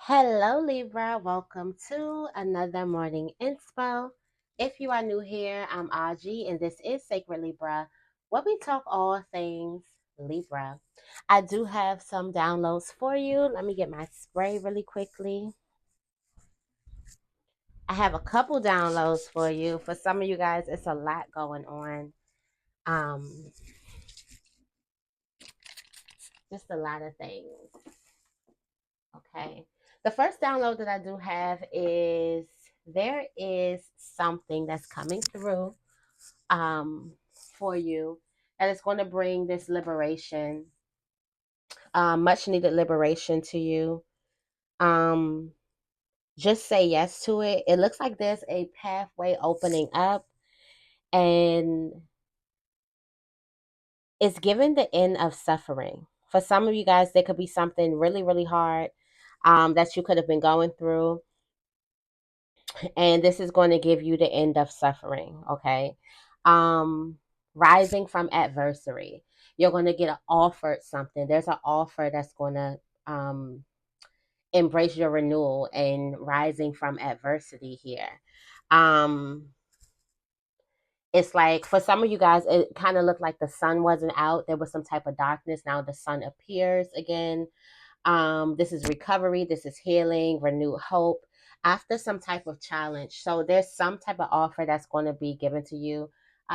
Hello, Libra. Welcome to another morning inspo. If you are new here, I'm Auji, and this is Sacred Libra, where we talk all things Libra. I do have some downloads for you. Let me get my spray really quickly. I have a couple downloads for you. For some of you guys, it's a lot going on. Um, just a lot of things. Okay. The first download that I do have is there is something that's coming through for you and it's going to bring this liberation, much needed liberation to you. Um, just say yes to it. It looks like there's a pathway opening up, and it's given the end of suffering. For some of you guys, there could be something really, really hard that you could have been going through, and this is going to give you the end of suffering. Okay. um Rising from adversary, you're going to get offered something. There's an offer that's going to embrace your renewal and rising from adversity here. um it's like for some of you guys, it kind of looked like the sun wasn't out. There was some type of darkness. Now the sun appears again. This is recovery, this is healing, renewed hope after some type of challenge. So there's some type of offer that's going to be given to you.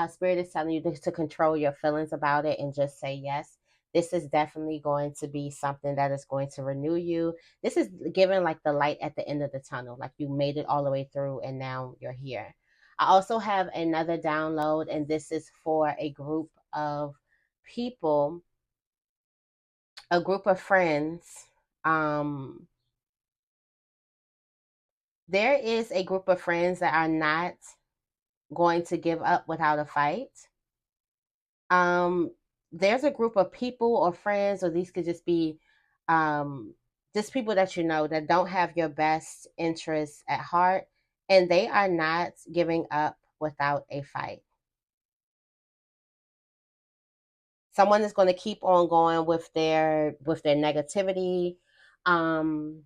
Spirit is telling you to control your feelings about it and just say yes. This is definitely going to be something that is going to renew you. This is giving like the light at the end of the tunnel, like you made it all the way through and now you're here. I also have another download, and this is for a group of people, a group of friends. um there is a group of friends that are not going to give up without a fight. um there's a group of people or friends, or these could just be um just people that you know that don't have your best interests at heart, and they are not giving up without a fight. Someone is going to keep on going with their negativity. um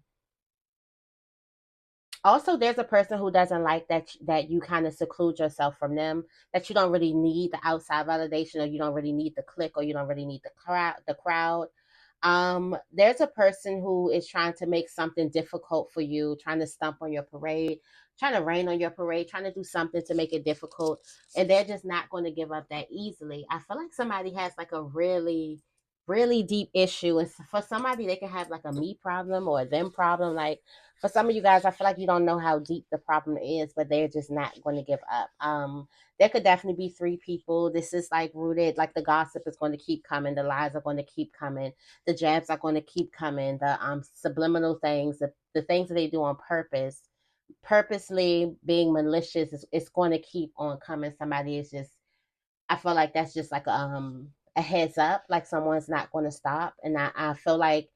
Also, there's a person who doesn't like that you kind of seclude yourself from them, that you don't really need the outside validation, or you don't really need the clique, or you don't really need the crowd. There's a person who is trying to make something difficult for you, trying to stump on your parade, trying to rain on your parade, trying to do something to make it difficult, and they're just not going to give up that easily. I feel like somebody has like a really, really deep issue, and for somebody, they can have like a me problem or a them problem. Like for some of you guys, I feel like you don't know how deep the problem is, but they're just not going to give up. There could definitely be three people. This is like rooted, like the gossip is going to keep coming, the lies are going to keep coming, the jabs are going to keep coming, the subliminal things, the things that they do on purpose, purposely being malicious, it's going to keep on coming. Somebody is just, I feel like that's just like a heads up, like someone's not going to stop. And I feel like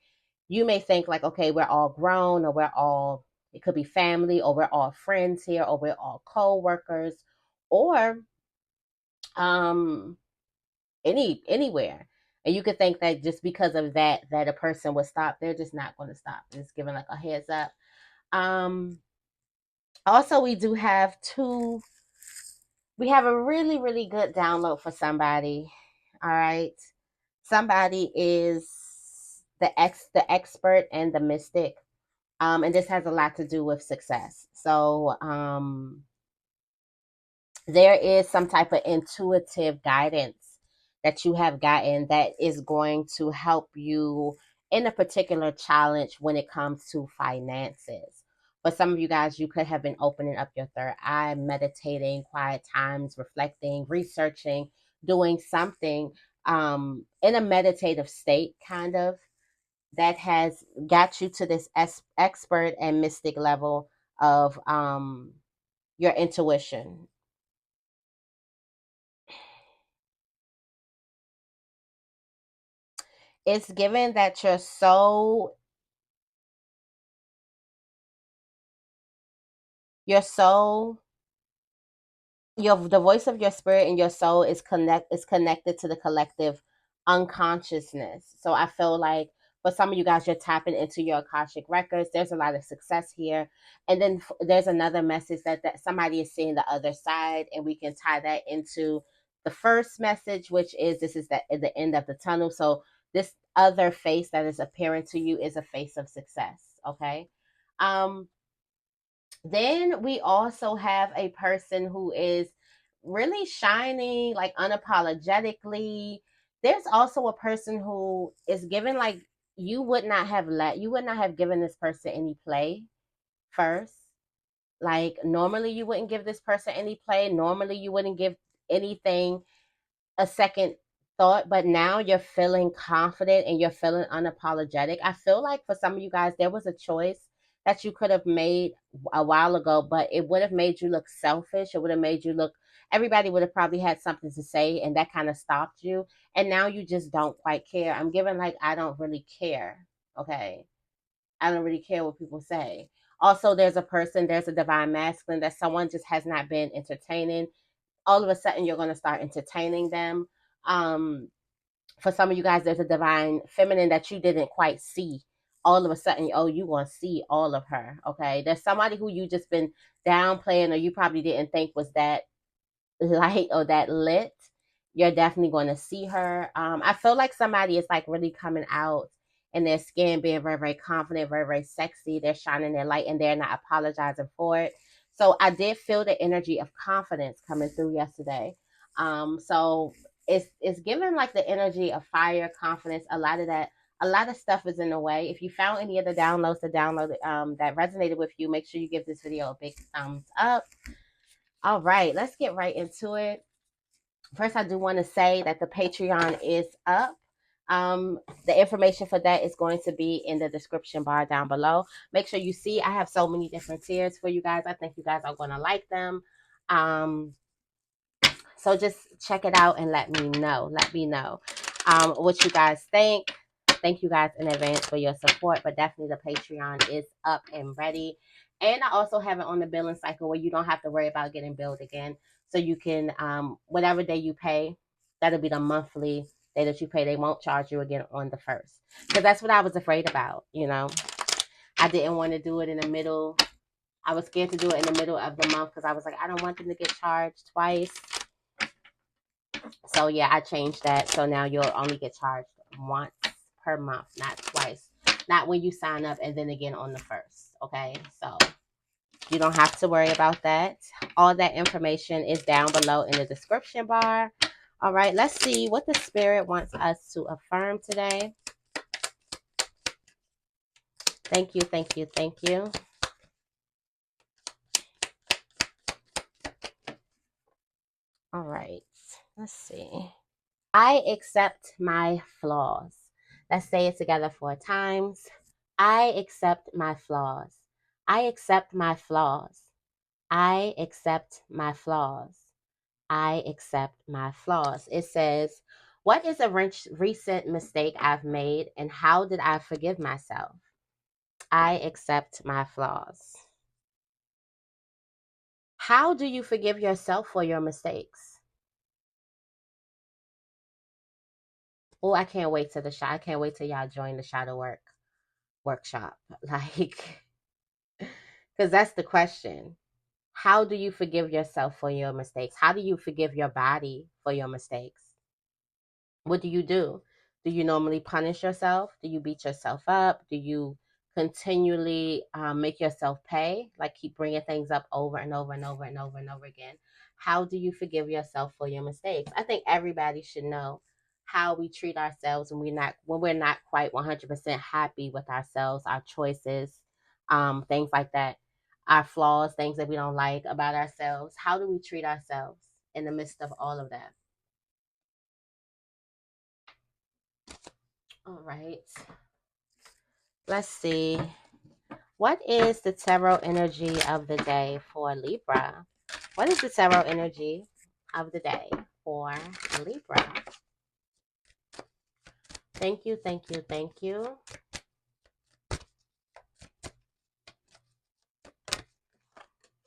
you may think like, okay, we're all grown, or we're all, it could be family, or we're all friends here, or we're all co-workers, or um anywhere. And you could think that just because of that a person would stop. They're just not going to stop. It's giving like a heads up. um Also, we have a really, really good download for somebody. All right. Somebody is the expert and the mystic. And this has a lot to do with success. So there is some type of intuitive guidance that you have gotten that is going to help you in a particular challenge when it comes to finances. For some of you guys, you could have been opening up your third eye, meditating, quiet times, reflecting, researching, doing something in a meditative state, kind of, that has got you to this expert and mystic level of your intuition. It's given that your soul, your the voice of your spirit and your soul is connected to the collective unconsciousness. So I feel like For some of you guys, you're tapping into your Akashic records. There's a lot of success here. And then there's another message that somebody is seeing the other side, and we can tie that into the first message, which is this is the end of the tunnel. So this other face that is appearing to you is a face of success. Okay. Um, then we also have a person who is really shining, like unapologetically. There's also a person who is given like you would not have given this person any play first. Like normally you wouldn't give this person any play. Normally you wouldn't give anything a second thought, but now you're feeling confident and you're feeling unapologetic. I feel like for some of you guys, there was a choice that you could have made a while ago, but it would have made you look selfish. It would have made you look, everybody would have probably had something to say, and that kind of stopped you. And now you just don't quite care. I'm giving like, I don't really care. Okay. I don't really care what people say. Also, there's a divine masculine that someone just has not been entertaining. All of a sudden you're going to start entertaining them. um for some of you guys, there's a divine feminine that you didn't quite see. All of a sudden, oh, you going to see all of her. Okay, there's somebody who you just been downplaying, or you probably didn't think was that light or that lit. You're definitely going to see her. I feel like somebody is like really coming out in their skin, being very, very confident, very, very sexy. They're shining their light and they're not apologizing for it. So I did feel the energy of confidence coming through yesterday. So it's giving like the energy of fire, confidence. A lot of stuff is in the way. If you found any of the downloads that resonated with you, make sure you give this video a big thumbs up. All right, let's get right into it. First, I do want to say that the Patreon is up. The information for that is going to be in the description bar down below. Make sure you see I have so many different tiers for you guys. I think you guys are going to like them. So just check it out and let me know. Let me know what you guys think. Thank you guys in advance for your support, but definitely the Patreon is up and ready. And I also have it on the billing cycle where you don't have to worry about getting billed again. So you can, whatever day you pay, that'll be the monthly day that you pay. They won't charge you again on the first. Because that's what I was afraid about, you know. I didn't want to do it in the middle. I was scared to do it in the middle of the month because I was like, I don't want them to get charged twice. So yeah, I changed that. So now you'll only get charged once per month, not twice. Not when you sign up and then again on the first. Okay, so you don't have to worry about that. All that information is down below in the description bar. All right, let's see what the spirit wants us to affirm today. Thank you, thank you, thank you. All right, let's see. I accept my flaws. Let's say it together 4 times. I accept my flaws. I accept my flaws. I accept my flaws. I accept my flaws. It says, what is a recent mistake I've made and how did I forgive myself? I accept my flaws. How do you forgive yourself for your mistakes? Oh, I can't wait till I can't wait till y'all join the shadow workshop. Like, because that's the question. How do you forgive yourself for your mistakes? How do you forgive your body for your mistakes? What do you do? Do you normally punish yourself? Do you beat yourself up? Do you continually make yourself pay? Like keep bringing things up over and over and over and over and over again? How do you forgive yourself for your mistakes? I think everybody should know how we treat ourselves when we're not quite 100% happy with ourselves, our choices, things like that, our flaws, things that we don't like about ourselves. How do we treat ourselves in the midst of all of that? All right. Let's see. What is the tarot energy of the day for Libra? What is the tarot energy of the day for Libra? Thank you, thank you, thank you.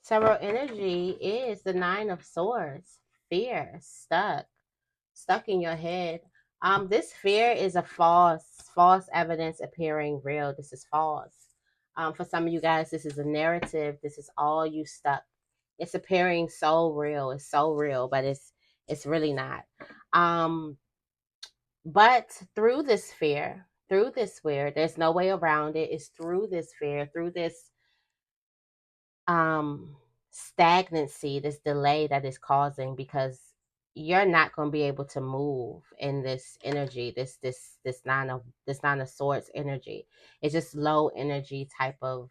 Tarot energy is the 9 of Swords. Fear, stuck in your head. This fear is a false evidence appearing real. This is false. For some of you guys, this is a narrative. This is all you stuck. It's appearing so real. It's so real, but it's really not. Um, but through this fear, there's no way around it. It's through this fear, through this um stagnancy, this delay that is causing, because you're not going to be able to move in this energy, this nine of swords energy. It's just low energy type of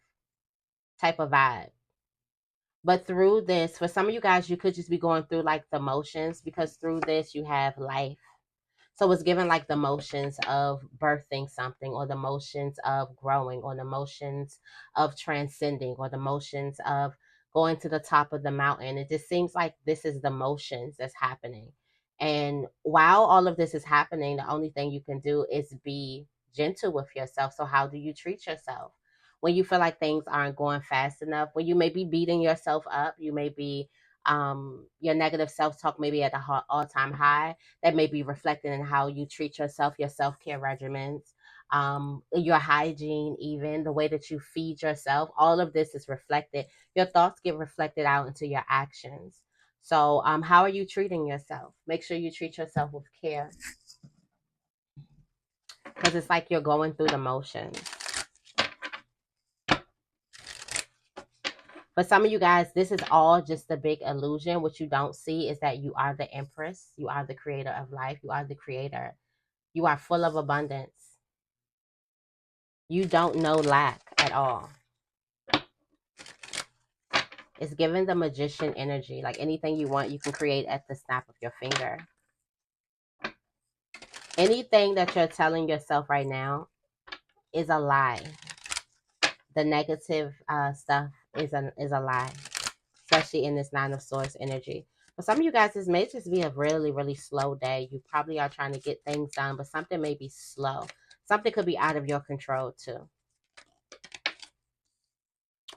vibe. But through this, for some of you guys, you could just be going through like the motions, because through this you have life. So it's given like the motions of birthing something, or the motions of growing, or the motions of transcending, or the motions of going to the top of the mountain. It just seems like this is the motions that's happening. And while all of this is happening, the only thing you can do is be gentle with yourself. So how do you treat yourself? When you feel like things aren't going fast enough, when you may be beating yourself up, you may be your negative self-talk may be at the all-time high. That may be reflected in how you treat yourself, your self-care regimens, your hygiene, even the way that you feed yourself. All of this is reflected. Your thoughts get reflected out into your actions. So how are you treating yourself? Make sure you treat yourself with care, because it's like you're going through the motions. For some of you guys, this is all just a big illusion. What you don't see is that you are the empress. You are the creator of life. You are the creator. You are full of abundance. You don't know lack at all. It's giving the magician energy. Like anything you want, you can create at the snap of your finger. Anything that you're telling yourself right now is a lie. The negative stuff is a lie, especially in this Nine of Swords energy. For some of you guys, this may just be a really, really slow day. You probably are trying to get things done, but something may be slow. Something could be out of your control too.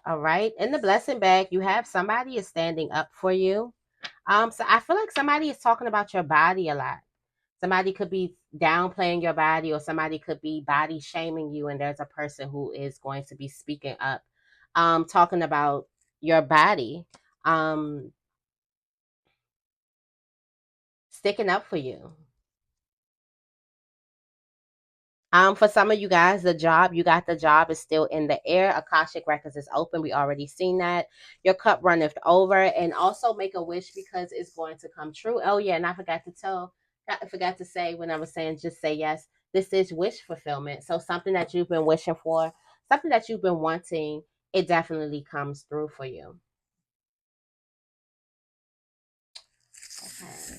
All right. In the blessing bag, you have somebody is standing up for you. So I feel like somebody is talking about your body a lot. Somebody could be downplaying your body, or somebody could be body shaming you, and there's a person who is going to be speaking up, talking about your body, um, sticking up for you. For some of you guys, you got the job is still in the air. Akashic Records is open. We already seen that. Your cup runneth over. And also make a wish, because it's going to come true. Oh yeah, and I forgot to say when I was saying just say yes. This is wish fulfillment. So something that you've been wishing for, something that you've been wanting, it definitely comes through for you. Okay.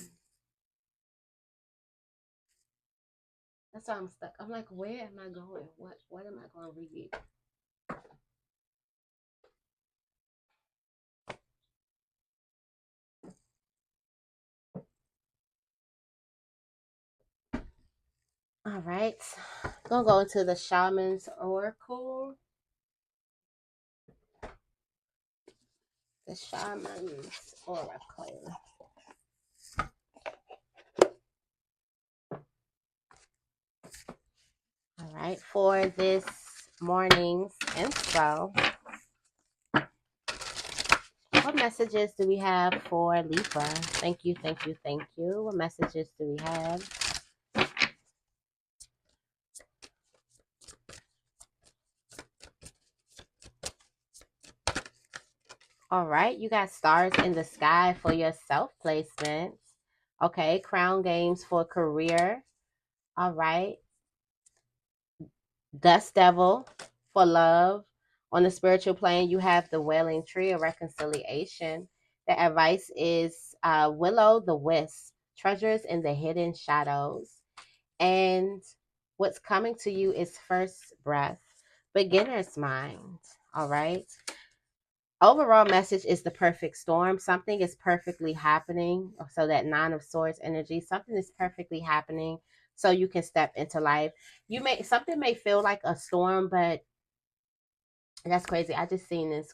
That's why I'm stuck. I'm like, where am I going? What am I going to read? All right. Gonna go into the Shaman's Oracle. The Shaman's Oracle. All right. For this morning's info, what messages do we have for Libra? Thank you, thank you, thank you. What messages do we have? All right, you got stars in the sky for your self placements. Okay, crown games for career. All right, dust devil for love. On the spiritual plane, you have the wailing tree of reconciliation. The advice is willow the wisp, treasures in the hidden shadows. And what's coming to you is first breath, beginner's mind. All right. Overall message is the perfect storm. Something is perfectly happening. So that Nine of Swords energy, something is perfectly happening. So you can step into life. Something may feel like a storm, but that's crazy. I just seen this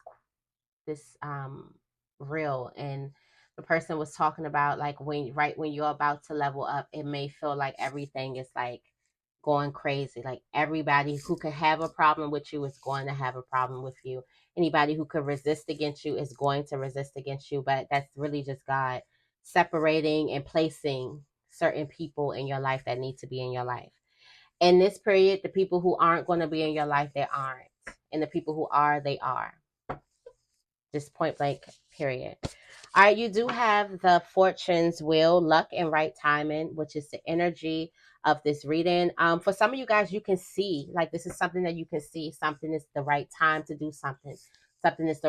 reel, and the person was talking about, like, when right when you're about to level up, it may feel like everything is like going crazy. Like everybody who could have a problem with you is going to have a problem with you. Anybody who could resist against you is going to resist against you. But that's really just God separating and placing certain people in your life that need to be in your life. In this period, the people who aren't going to be in your life, they aren't. And the people who are, they are. Just point blank, period. All right, you do have the fortune's wheel, luck and right timing, which is the energy of this reading. For some of you guys, you can see, like, this is something that you can see. Something is the right time to do something. Something is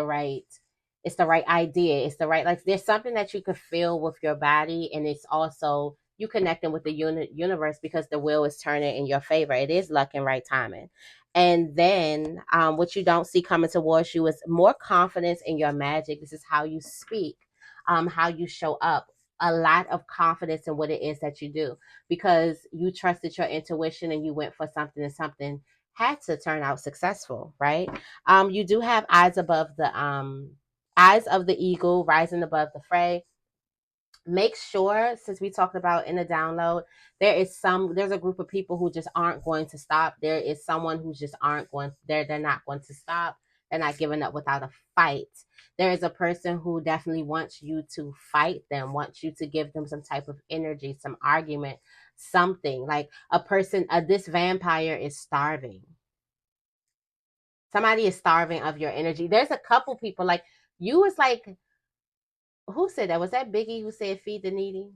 it's the right idea. It's the right, like, there's something that you could feel with your body, and it's also you connecting with the universe because the wheel is turning in your favor. It is luck and right timing. And then what you don't see coming towards you is more confidence in your magic. This is how you speak, how you show up. A lot of confidence in what it is that you do because you trusted your intuition and you went for something, and something had to turn out successful, right? You do have eyes of the eagle rising above the fray. Make sure, since we talked about in the download, there's a group of people who just aren't going to stop. There is someone who just aren't going, they're not going to stop. They're not giving up without a fight. There is a person who definitely wants you to fight them, wants you to give them some type of energy, some argument, something. Like a person, this vampire is starving. Somebody is starving of your energy. There's a couple people, like, you was like, who said that? Was that Biggie who said feed the needy?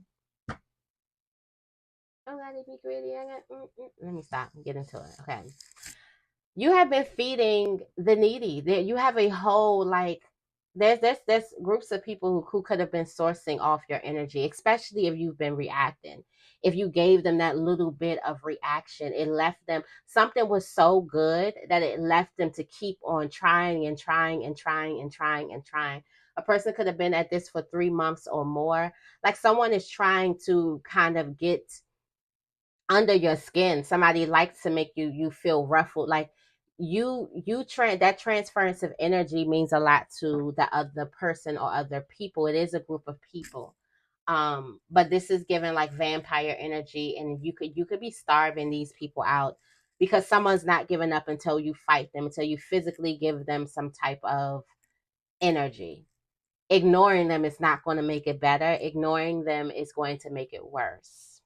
Don't let it be greedy. Let me stop and get into it. Okay. You have been feeding the needy. You have a whole, like, there's groups of people who could have been sourcing off your energy, especially if you've been reacting. If you gave them that little bit of reaction, it left them, something was so good that it left them to keep on trying and trying and trying and trying and trying. A person could have been at this for 3 months or more. Like someone is trying to kind of get under your skin. Somebody likes to make you feel ruffled. Like that transference of energy means a lot to the other person or other people. It is a group of people. But this is given like vampire energy, and you could be starving these people out because someone's not giving up until you fight them, until you physically give them some type of energy. Ignoring them is not going to make it better. Ignoring them is going to make it worse.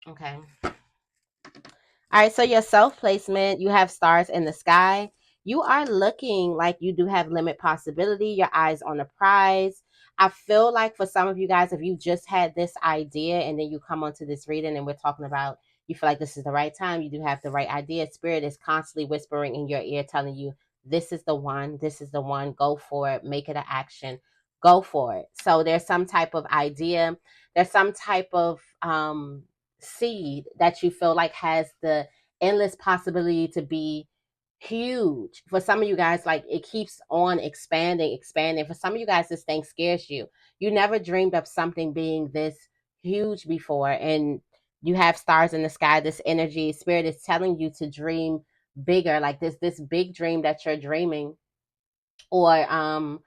Okay. All right, so your self placement, you have stars in the sky. You are looking like you do have limit possibility. Your eyes on the prize. I feel like for some of you guys, if you just had this idea and then you come onto this reading and we're talking about, you feel like this is the right time, you do have the right idea. Spirit is constantly whispering in your ear, telling you, this is the one, this is the one, go for it, make it an action, go for it. So there's some type of idea, there's some type of seed that you feel like has the endless possibility to be huge. For some of you guys, like it keeps on expanding. For some of you guys, this thing scares you. You never dreamed of something being this huge before, and you have stars in the sky. This energy, spirit is telling you to dream bigger, like this big dream that you're dreaming, or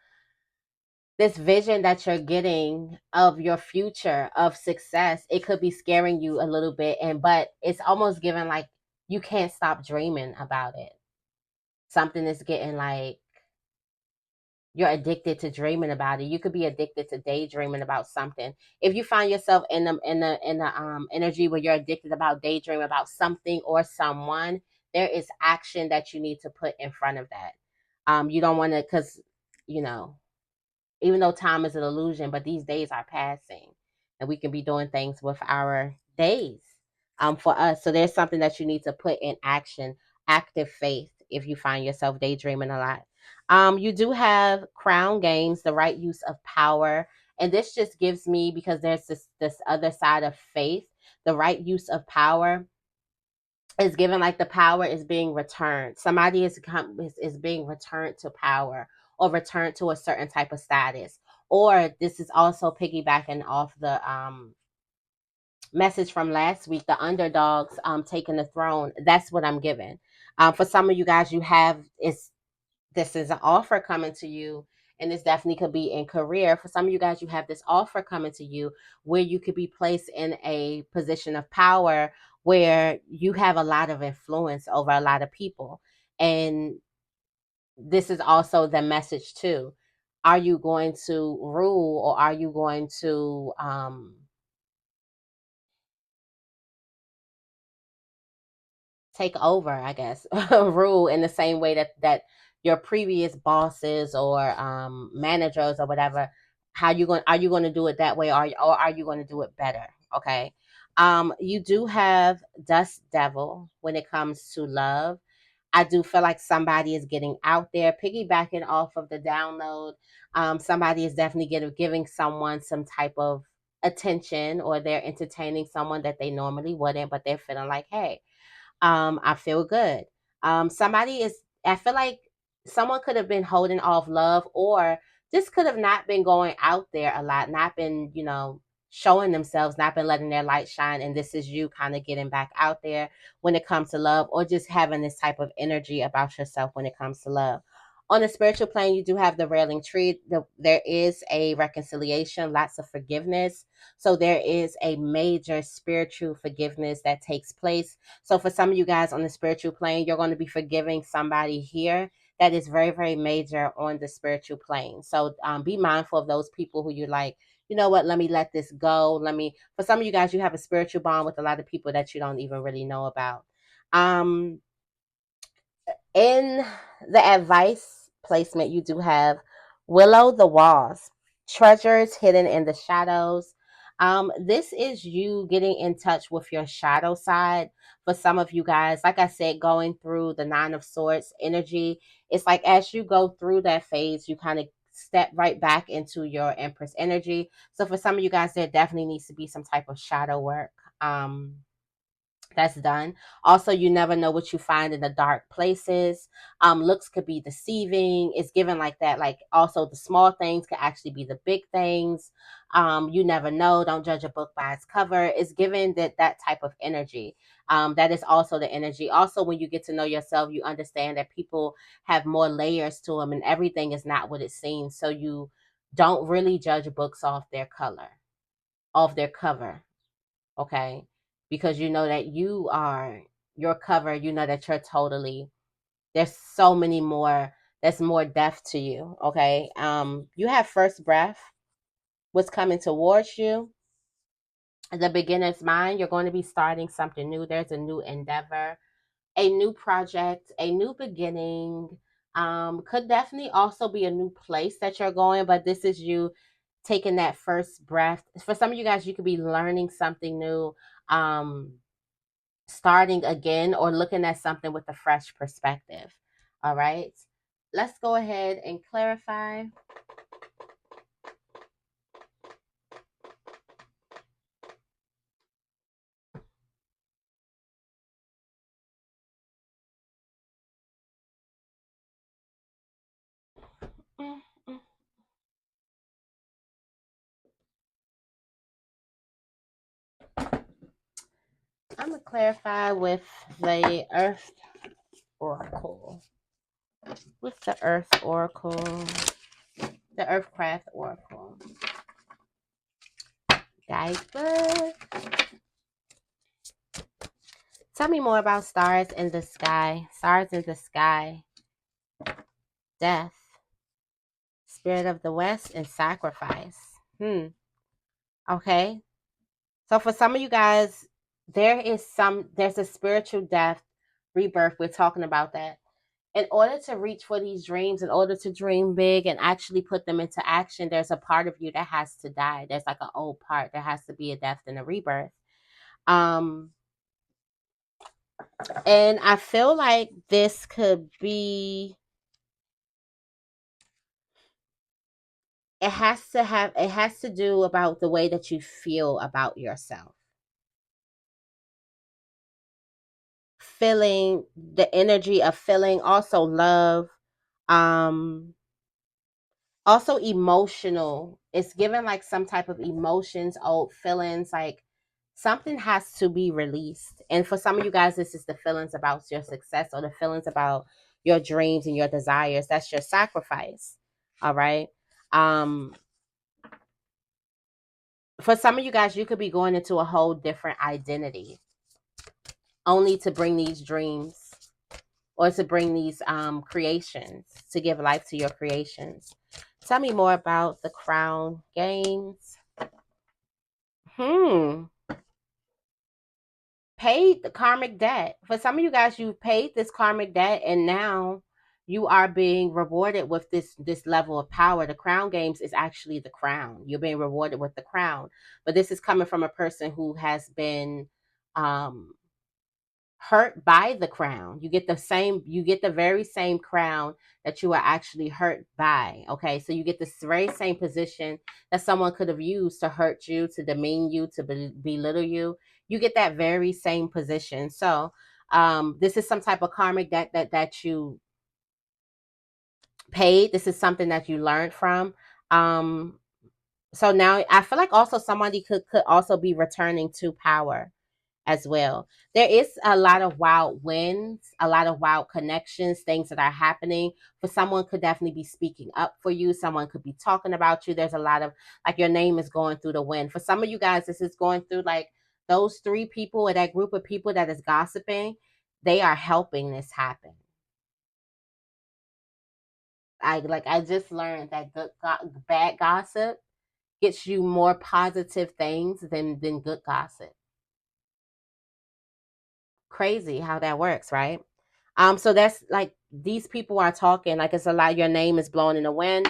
this vision that you're getting of your future of success. It could be scaring you a little bit, but it's almost given like you can't stop dreaming about it. Something is getting like you're addicted to dreaming about it. You could be addicted to daydreaming about something. If you find yourself in the energy where you're addicted about daydreaming about something or someone, there is action that you need to put in front of that. You don't want to, because you know even though time is an illusion, but these days are passing and we can be doing things with our days for us. So there's something that you need to put in action, active faith, if you find yourself daydreaming a lot. You do have crown gains, the right use of power. And this just gives me, because there's this other side of faith, the right use of power is given like the power is being returned. Somebody is being returned to power or returned to a certain type of status. Or this is also piggybacking off the message from last week, the underdogs taking the throne. That's what I'm given. For some of you guys, this is an offer coming to you, And this definitely could be in career. For some of you guys, you have this offer coming to you where you could be placed in a position of power where you have a lot of influence over a lot of people. And this is also the message too. Are you going to rule, or are you going to take over, I guess, rule in the same way that your previous bosses or managers or whatever, how you going are you going to do it that way, or are you going to do it better? Okay. You do have dust devil when it comes to love. I do feel like somebody is getting out there, piggybacking off of the download. Somebody is definitely giving someone some type of attention, or they're entertaining someone that they normally wouldn't, but they're feeling like, hey, I feel good. Somebody is, I feel like someone could have been holding off love, or just could have not been going out there a lot, not been, showing themselves, not been letting their light shine. And this is you kind of getting back out there when it comes to love, or just having this type of energy about yourself when it comes to love. On the spiritual plane, you do have the railing tree. There is a reconciliation, lots of forgiveness. So there is a major spiritual forgiveness that takes place. So for some of you guys on the spiritual plane, you're going to be forgiving somebody here that is very, very major on the spiritual plane. So be mindful of those people who you're like, you know what, let me let this go. For some of you guys, you have a spiritual bond with a lot of people that you don't even really know about. Um, in the advice placement, you do have Willow the Wasp, treasures hidden in the shadows. This is you getting in touch with your shadow side. For some of you guys, like I said, going through the Nine of Swords energy, it's like as you go through that phase, you kind of step right back into your Empress energy. So for some of you guys, there definitely needs to be some type of shadow work. That's done. Also, you never know what you find in the dark places. Looks could be deceiving. It's given like that. Like also the small things could actually be the big things. You never know. Don't judge a book by its cover. It's given that type of energy. That is also the energy. Also, when you get to know yourself, you understand that people have more layers to them, and everything is not what it seems. So you don't really judge books off their color, off their cover. Okay, because you know that you are your cover, you know that you're totally, there's so many more, there's more depth to you. Okay, you have first breath, what's coming towards you, the beginner's mind. You're going to be starting something new. There's a new endeavor, a new project, a new beginning. Could definitely also be a new place that you're going, but this is you taking that first breath. For some of you guys, you could be learning something new, starting again, or looking at something with a fresh perspective. All right. Let's go ahead and clarify. I'm going to clarify with the Earth Oracle. With the Earth Oracle, the Earthcraft Oracle. Guidebook. Tell me more about stars in the sky. Stars in the sky. Death. Spirit of the West and sacrifice. Okay. So for some of you guys, there's a spiritual death, rebirth. We're talking about that. In order to reach for these dreams, in order to dream big and actually put them into action, there's a part of you that has to die. There's like an old part. There has to be a death and a rebirth. Um, and I feel like this could be, it has to do about the way that you feel about yourself. Feeling the energy of feeling, also love, um also emotional. It's given like some type of emotions, old feelings, like something has to be released. And for some of you guys, this is the feelings about your success, or the feelings about your dreams and your desires. That's your sacrifice. All right. Um, for some of you guys, you could be going into a whole different identity only to bring these dreams or to bring these creations, to give life to your creations. Tell me more about the crown games. Hmm. Paid the karmic debt. For some of you guys, you paid this karmic debt and now you are being rewarded with this level of power. The crown games is actually the crown. You're being rewarded with the crown. But this is coming from a person who has been um hurt by the crown. You get the very same crown that you were actually hurt by. Okay, so you get this very same position that someone could have used to hurt you, to demean you, to belittle you. You get that very same position. So this is some type of karmic that you paid. This is something that you learned from. So now I feel like also somebody could also be returning to power as well. There is a lot of wild winds, a lot of wild connections, things that are happening. For someone could definitely be speaking up for you. Someone could be talking about you. There's a lot of like your name is going through the wind. For some of you guys, this is going through like those three people or that group of people that is gossiping. They are helping this happen. I just learned that bad gossip gets you more positive things than good gossip. Crazy how that works, right? So that's like these people are talking like it's a lot. Your name is blowing in the wind,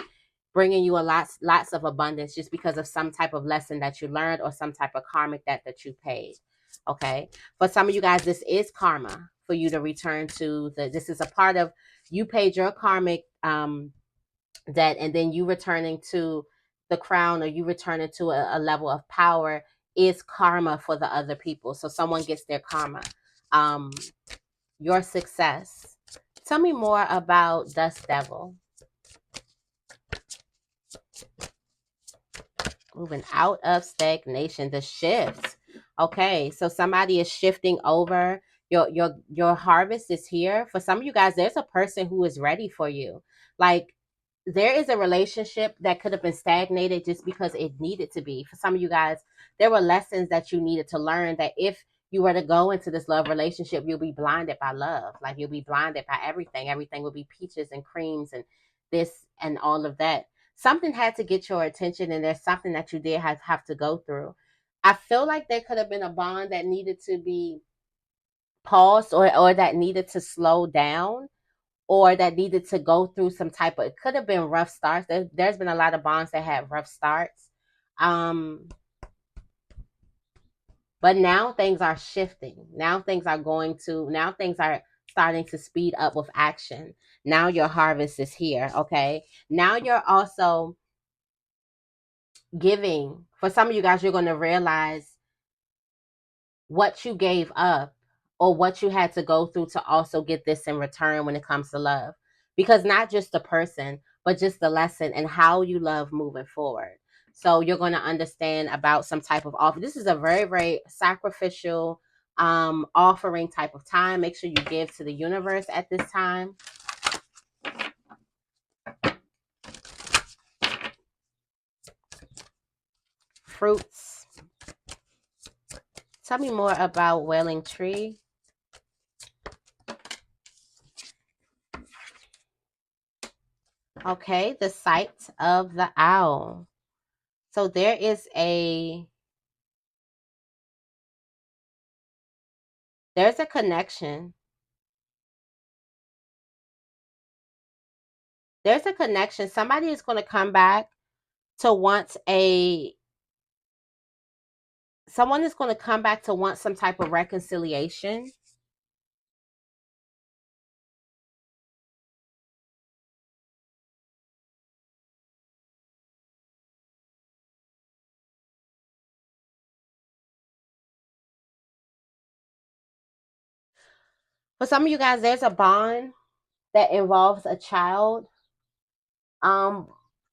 bringing you a lots of abundance just because of some type of lesson that you learned or some type of karmic debt that you paid. Okay, for some of you guys, this is karma for you to return to the. This is a part of you paid your karmic debt, and then you returning to the crown or you returning to a level of power is karma for the other people. So someone gets their karma. Um, your success. Tell me more about Dust Devil. Moving out of stagnation, the shift. Okay, so somebody is shifting over. Your harvest is here. For some of you guys, there's a person who is ready for you. Like there is a relationship that could have been stagnated just because it needed to be. For some of you guys, there were lessons that you needed to learn that if you were to go into this love relationship, you'll be blinded by love. Like you'll be blinded by everything. Everything will be peaches and creams and this and all of that. Something had to get your attention and there's something that you did have to go through. I feel like there could have been a bond that needed to be paused or that needed to slow down or that needed to go through some type of, it could have been rough starts. There's been a lot of bonds that had rough starts. Um, but now things are shifting. Now things are starting to speed up with action. Now your harvest is here. Okay. Now you're also giving. For some of you guys, you're going to realize what you gave up or what you had to go through to also get this in return when it comes to love. Because not just the person, but just the lesson and how you love moving forward. So you're going to understand about some type of offer. This is a very, very sacrificial offering type of time. Make sure you give to the universe at this time. Fruits. Tell me more about Wailing Tree. Okay, the sight of the owl. So there's a connection. There's a connection. Somebody is going to come back to want someone is going to come back to want some type of reconciliation. For some of you guys, there's a bond that involves a child. Um,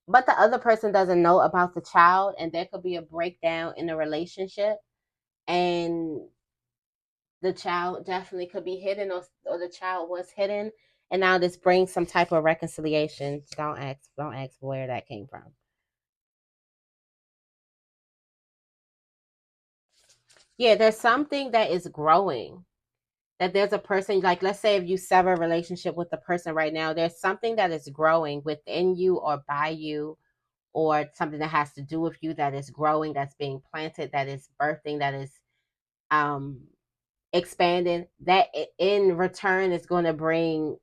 but the other person doesn't know about the child, and there could be a breakdown in the relationship. And the child definitely could be hidden or the child was hidden And now this brings some type of reconciliation. Don't ask where that came from. Yeah, there's something that is growing. That there's a person, like, let's say if you sever a relationship with the person right now, there's something that is growing within you or by you, or something that has to do with you that is growing, that's being planted, that is birthing, that is um expanding, that in return is going to bring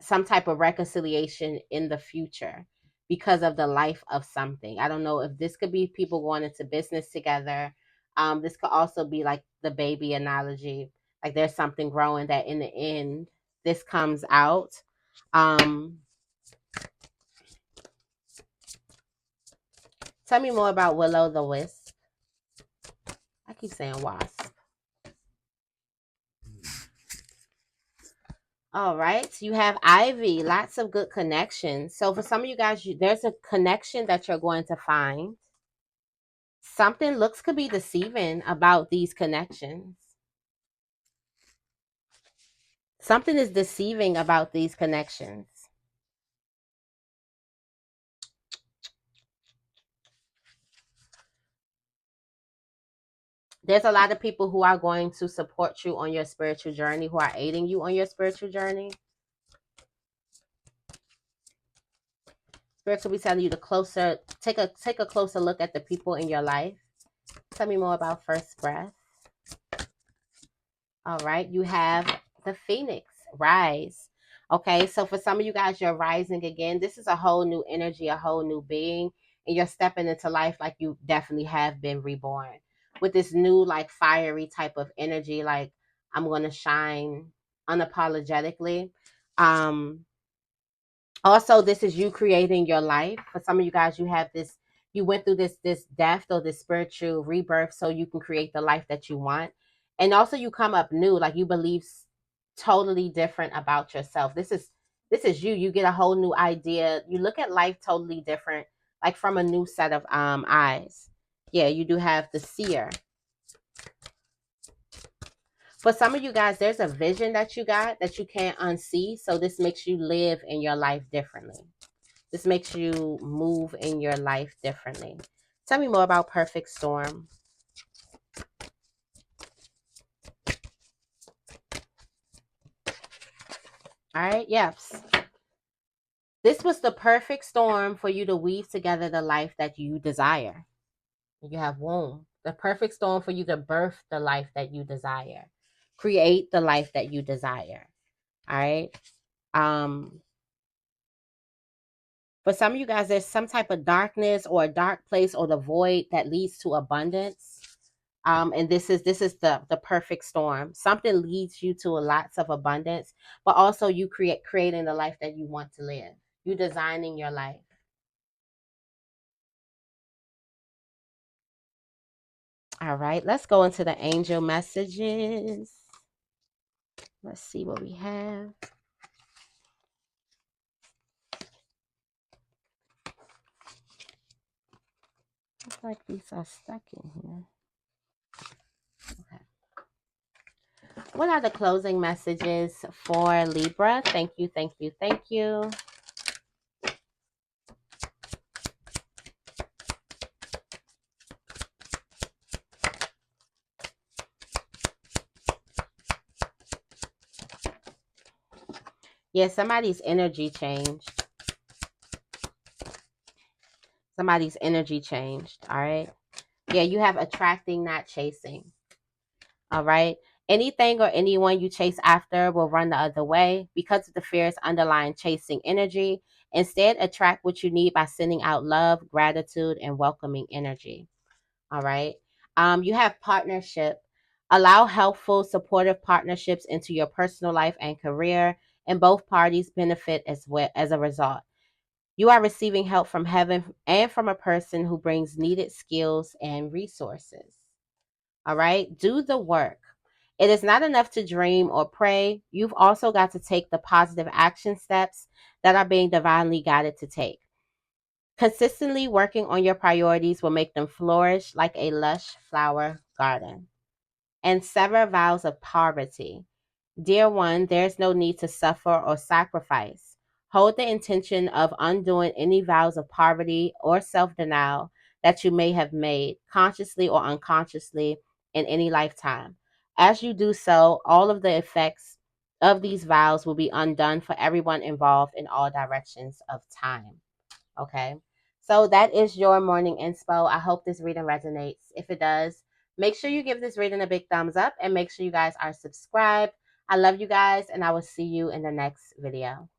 some type of reconciliation in the future because of the life of something. I don't know if this could be people going into business together. This could also be like the baby analogy. Like there's something growing that in the end, this comes out. Um, Tell me more about Willow the Wisp. I keep saying wasp. All right. You have Ivy, lots of good connections. So for some of you guys, there's a connection that you're going to find. Something looks could be deceiving about these connections. Something is deceiving about these connections. There's a lot of people who are going to support you on your spiritual journey, who are aiding you on your spiritual journey. Spirit could be telling you to take a closer look at the people in your life. Tell me more about first breath. All right, you have the Phoenix, rise. Okay, so for some of you guys, you're rising again. This is a whole new energy, a whole new being, and you're stepping into life like you definitely have been reborn with this new, like, fiery type of energy. Like, I'm going to shine unapologetically. Um, Also, this is you creating your life. For some of you guys, you went through this death or this spiritual rebirth so you can create the life that you want. And also you come up new, like you believe totally different about yourself. This is you. You get a whole new idea. You look at life totally different, like from a new set of eyes. Yeah, you do have the seer. For some of you guys, there's a vision that you got that you can't unsee. So this makes you live in your life differently. This makes you move in your life differently. Tell me more about perfect storm. All right, yes. This was the perfect storm for you to weave together the life that you desire. You have womb. The perfect storm for you to birth the life that you desire. Create the life that you desire. All right. Um, For some of you guys, there's some type of darkness or a dark place or the void that leads to abundance. And this is the perfect storm. Something leads you to lots of abundance, but also you creating the life that you want to live. You designing your life. All right, let's go into the angel messages. Let's see what we have. Looks like these are stuck in here. Okay. What are the closing messages for Libra? Thank you, thank you, thank you. Yeah, somebody's energy changed. Somebody's energy changed. All right. Yeah, you have attracting, not chasing. All right. Anything or anyone you chase after will run the other way because of the fierce underlying chasing energy. Instead, attract what you need by sending out love, gratitude, and welcoming energy. All right. You have partnership. Allow helpful, supportive partnerships into your personal life and career, and both parties benefit as well as a result. You are receiving help from heaven and from a person who brings needed skills and resources. All right. Do the work. It is not enough to dream or pray. You've also got to take the positive action steps that are being divinely guided to take. Consistently working on your priorities will make them flourish like a lush flower garden. And sever vows of poverty. Dear one, there's no need to suffer or sacrifice. Hold the intention of undoing any vows of poverty or self denial that you may have made, consciously or unconsciously, in any lifetime. As you do so, all of the effects of these vows will be undone for everyone involved in all directions of time. Okay. So that is your morning inspo. I hope this reading resonates. If it does, make sure you give this reading a big thumbs up and make sure you guys are subscribed. I love you guys, and I will see you in the next video.